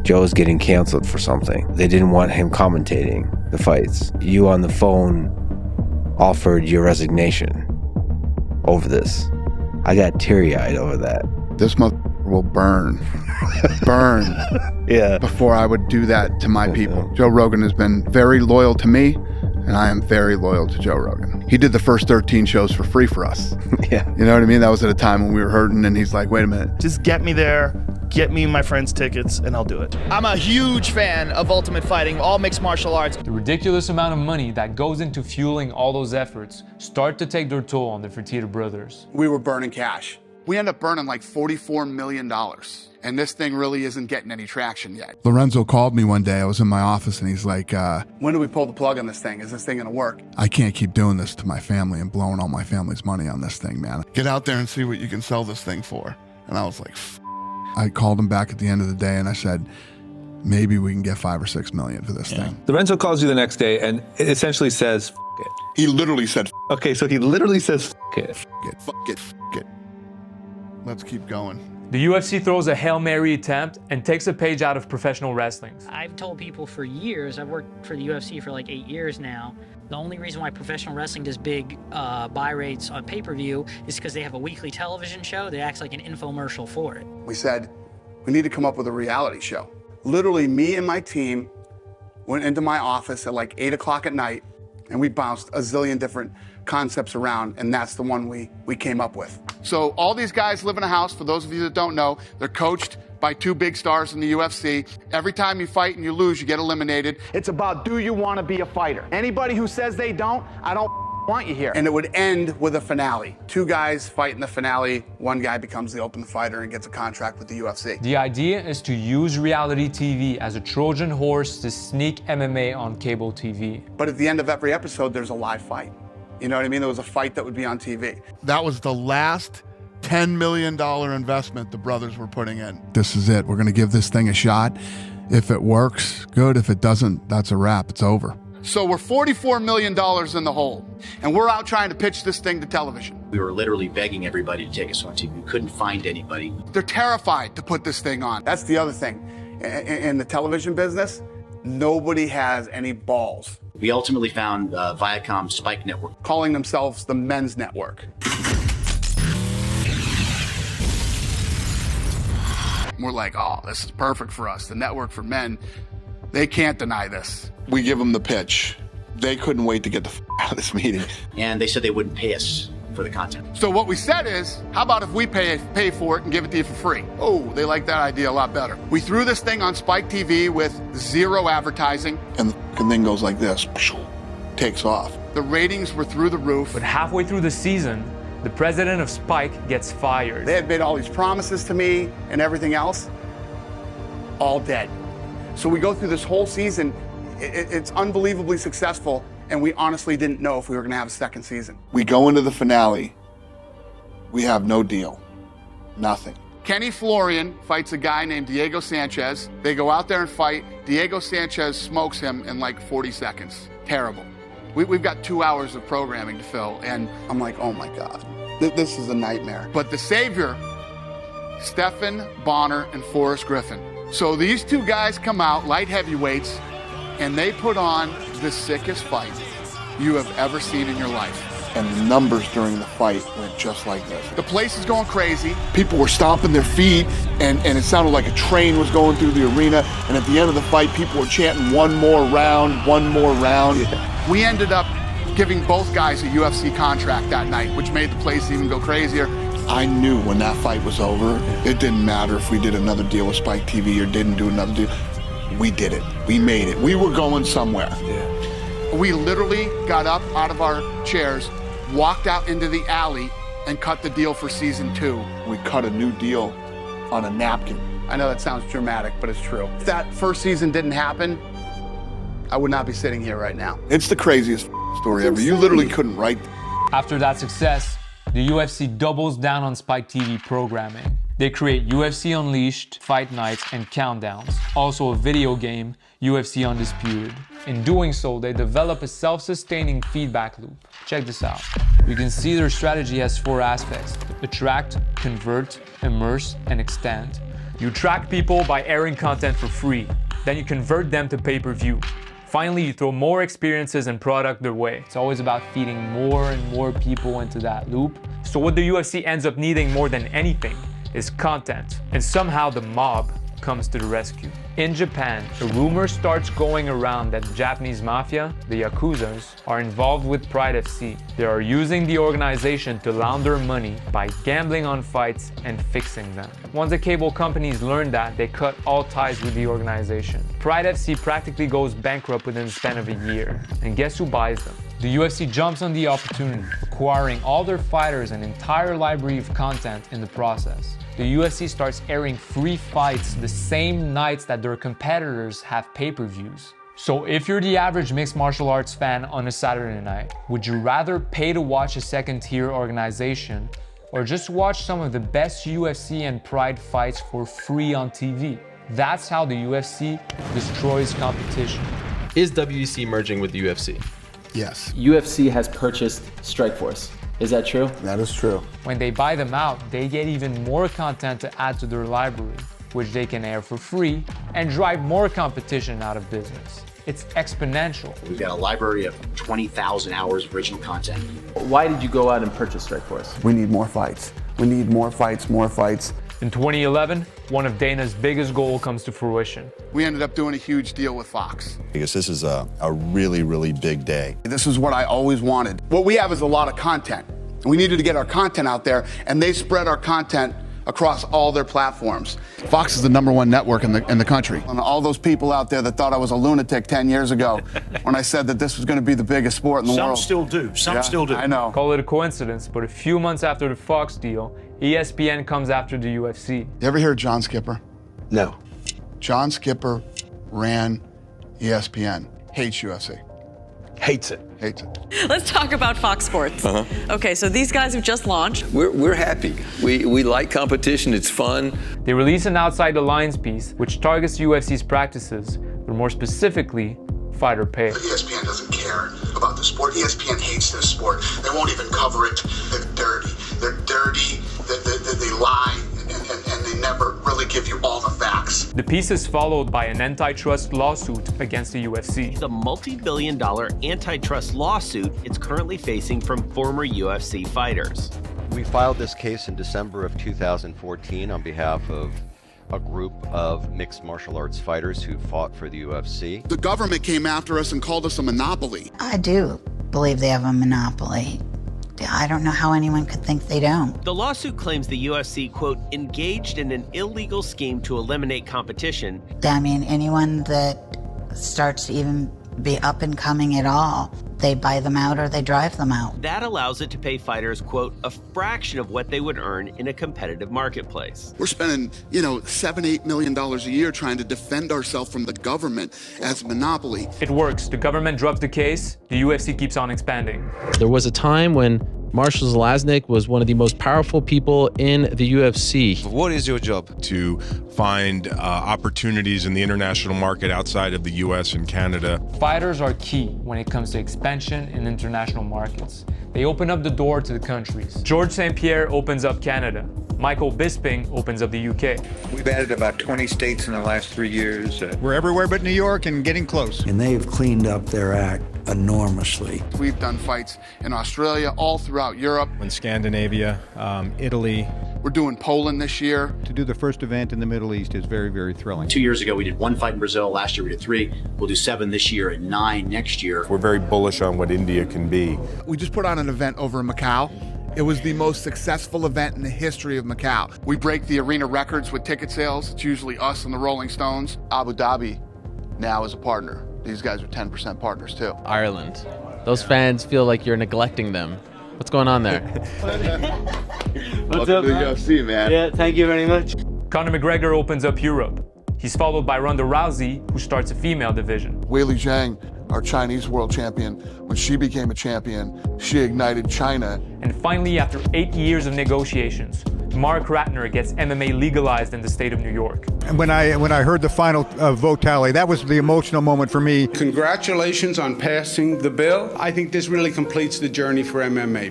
Joe's getting canceled for something. They didn't want him commentating the fights. You on the phone offered your resignation over this. I got teary-eyed over that. This motherfucker will burn. Yeah. Before I would do that to my people. Joe Rogan has been very loyal to me, and I am very loyal to Joe Rogan. He did the first 13 shows for free for us. Yeah. You know what I mean? That was at a time when we were hurting, and he's like, wait a minute. Just get me there, get me and my friends tickets, and I'll do it. I'm a huge fan of Ultimate Fighting, all mixed martial arts. The ridiculous amount of money that goes into fueling all those efforts start to take their toll on the Fertitta brothers. We were burning cash. We ended up burning like $44 million. And this thing really isn't getting any traction yet. Lorenzo called me one day. I was in my office and he's like, when do we pull the plug on this thing? Is this thing gonna work? I can't keep doing this to my family and blowing all my family's money on this thing, man. Get out there and see what you can sell this thing for. And I was like, I called him back at the end of the day and I said, maybe we can get 5 or 6 million for this thing. Lorenzo calls you the next day and essentially says, F it. He literally said, Okay, so he literally says, F it. F it. Let's keep going. The UFC throws a Hail Mary attempt and takes a page out of professional wrestling. I've told people for years, I've worked for the UFC for like 8 years now, the only reason why professional wrestling does big buy rates on pay-per-view is because they have a weekly television show that acts like an infomercial for it. We said, we need to come up with a reality show. Literally, me and my team went into my office at like 8 o'clock at night and we bounced a zillion different concepts around, and that's the one we came up with. So all these guys live in a house. For those of you that don't know, they're coached by 2 big stars in the UFC. Every time you fight and you lose, you get eliminated. It's about, do you want to be a fighter? Anybody who says they don't, I don't want you here. And it would end with a finale. 2 guys fight in the finale. 1 guy becomes the Ultimate Fighter and gets a contract with the UFC. The idea is to use reality TV as a Trojan horse to sneak MMA on cable TV. But at the end of every episode, there's a live fight. You know what I mean? There was a fight that would be on TV. That was the last $10 million investment the brothers were putting in. This is it. We're going to give this thing a shot. If it works, good. If it doesn't, that's a wrap. It's over. So we're $44 million in the hole, and we're out trying to pitch this thing to television. We were literally begging everybody to take us on TV. We couldn't find anybody. They're terrified to put this thing on. That's the other thing. In the television business, nobody has any balls. We ultimately found Viacom Spike Network, calling themselves the Men's Network. We're like, oh, this is perfect for us. The network for men, they can't deny this. We give them the pitch. They couldn't wait to get the out of this meeting. And they said they wouldn't pay us for the content. So what we said is, how about if we pay for it and give it to you for free? Oh, they like that idea a lot better. We threw this thing on Spike TV with 0 advertising, and the thing goes like this, takes off. The ratings were through the roof. But halfway through the season, the president of Spike gets fired. They had made all these promises to me and everything else, all dead. So we go through this whole season, it's unbelievably successful, and we honestly didn't know if we were gonna have a second season. We go into the finale, we have no deal, nothing. Kenny Florian fights a guy named Diego Sanchez. They go out there and fight. Diego Sanchez smokes him in like 40 seconds. Terrible. We've got 2 hours of programming to fill, and I'm like, oh my God, this is a nightmare. But the savior, Stephan Bonner and Forrest Griffin. So these 2 guys come out, light heavyweights, and they put on the sickest fight you have ever seen in your life. And the numbers during the fight went just like this. The place is going crazy. People were stomping their feet, and it sounded like a train was going through the arena. And at the end of the fight, people were chanting, one more round, one more round. Yeah. We ended up giving both guys a UFC contract that night, which made the place even go crazier. I knew when that fight was over, it didn't matter if we did another deal with Spike TV or didn't do another deal. We did it. We made it. We were going somewhere. Yeah. We literally got up out of our chairs, walked out into the alley, and cut the deal for season 2. We cut a new deal on a napkin. I know that sounds dramatic, but it's true. If that first season didn't happen, I would not be sitting here right now. It's the craziest story ever. You literally couldn't write. After that success, the UFC doubles down on Spike TV programming. They create UFC Unleashed, Fight Nights, and Countdowns, also a video game, UFC Undisputed. In doing so, they develop a self-sustaining feedback loop. Check this out. You can see their strategy has 4 aspects: attract, convert, immerse, and extend. You track people by airing content for free. Then you convert them to pay-per-view. Finally, you throw more experiences and product their way. It's always about feeding more and more people into that loop. So what the UFC ends up needing more than anything is content. And somehow the mob comes to the rescue. In Japan, a rumor starts going around that the Japanese mafia, the Yakuzas, are involved with Pride FC. They are using the organization to launder money by gambling on fights and fixing them. Once the cable companies learn that, they cut all ties with the organization. Pride FC practically goes bankrupt within the span of a year. And guess who buys them? The UFC jumps on the opportunity, acquiring all their fighters and entire library of content in the process. The UFC starts airing free fights the same nights that their competitors have pay-per-views. So if you're the average mixed martial arts fan on a Saturday night, would you rather pay to watch a second-tier organization or just watch some of the best UFC and Pride fights for free on TV? That's how the UFC destroys competition. Is WEC merging with the UFC? Yes. UFC has purchased Strikeforce. Is that true? That is true. When they buy them out, they get even more content to add to their library, which they can air for free and drive more competition out of business. It's exponential. We've got a library of 20,000 hours of original content. Why did you go out and purchase Strikeforce? We need more fights. We need more fights, more fights. In 2011, one of Dana's biggest goals comes to fruition. We ended up doing a huge deal with Fox. Because this is a really, really big day. This is what I always wanted. What we have is a lot of content. We needed to get our content out there, and they spread our content across all their platforms. Fox is the #1 network in the country. And all those people out there that thought I was a lunatic 10 years ago when I said that this was going to be the biggest sport in the world. Some still do. Some still do. I know. Call it a coincidence, but a few months after the Fox deal, ESPN comes after the UFC. You ever hear of John Skipper? No. John Skipper ran ESPN. Hates UFC. Hates it. Hates it. Let's talk about Fox Sports. Okay, so these guys have just launched. We're happy. We like competition. It's fun. They release an Outside the Lines piece, which targets UFC's practices, but more specifically, fighter pay. ESPN doesn't care about the sport. ESPN hates this sport. They won't even cover it. They're dirty. They're dirty. They lie, and they never really give you all the facts. The piece is followed by an antitrust lawsuit against the UFC. The multi-billion-dollar antitrust lawsuit it's currently facing from former UFC fighters. We filed this case in December of 2014 on behalf of a group of mixed martial arts fighters who fought for the UFC. The government came after us and called us a monopoly. I do believe they have a monopoly. I don't know how anyone could think they don't. The lawsuit claims the UFC, quote, engaged in an illegal scheme to eliminate competition. I mean, anyone that starts to even be up and coming at all, they buy them out or they drive them out. That allows it to pay fighters, quote, a fraction of what they would earn in a competitive marketplace. We're spending, $7-8 million a year trying to defend ourselves from the government as a monopoly. It works. The government drops the case. The UFC keeps on expanding. There was a time when Marshall Zalaznick was one of the most powerful people in the UFC. What is your job? To find opportunities in the international market outside of the US and Canada. Fighters are key when it comes to expansion in international markets. They open up the door to the countries. George St. Pierre opens up Canada. Michael Bisping opens up the UK. We've added about 20 states in the last 3 years. We're everywhere but New York and getting close. And they have cleaned up their act enormously. We've done fights in Australia, all throughout Europe. In Scandinavia, Italy. We're doing Poland this year. To do the first event in the Middle East is very, very thrilling. 2 years ago, we did 1 fight in Brazil. Last year, we did 3. We'll do 7 this year and 9 next year. We're very bullish on what India can be. We just put on an event over in Macau. It was the most successful event in the history of Macau. We break the arena records with ticket sales. It's usually us and the Rolling Stones. Abu Dhabi now is a partner. These guys are 10% partners too. Ireland. Those fans feel like you're neglecting them. What's going on there? What's up, man? UFC, man. Yeah, thank you very much. Conor McGregor opens up Europe. He's followed by Ronda Rousey, who starts a female division. Weili Zhang, our Chinese world champion, when she became a champion, she ignited China. And finally, after 8 years of negotiations, Mark Ratner gets MMA legalized in the state of New York. And when I heard the final vote tally, that was the emotional moment for me. Congratulations on passing the bill. I think this really completes the journey for MMA.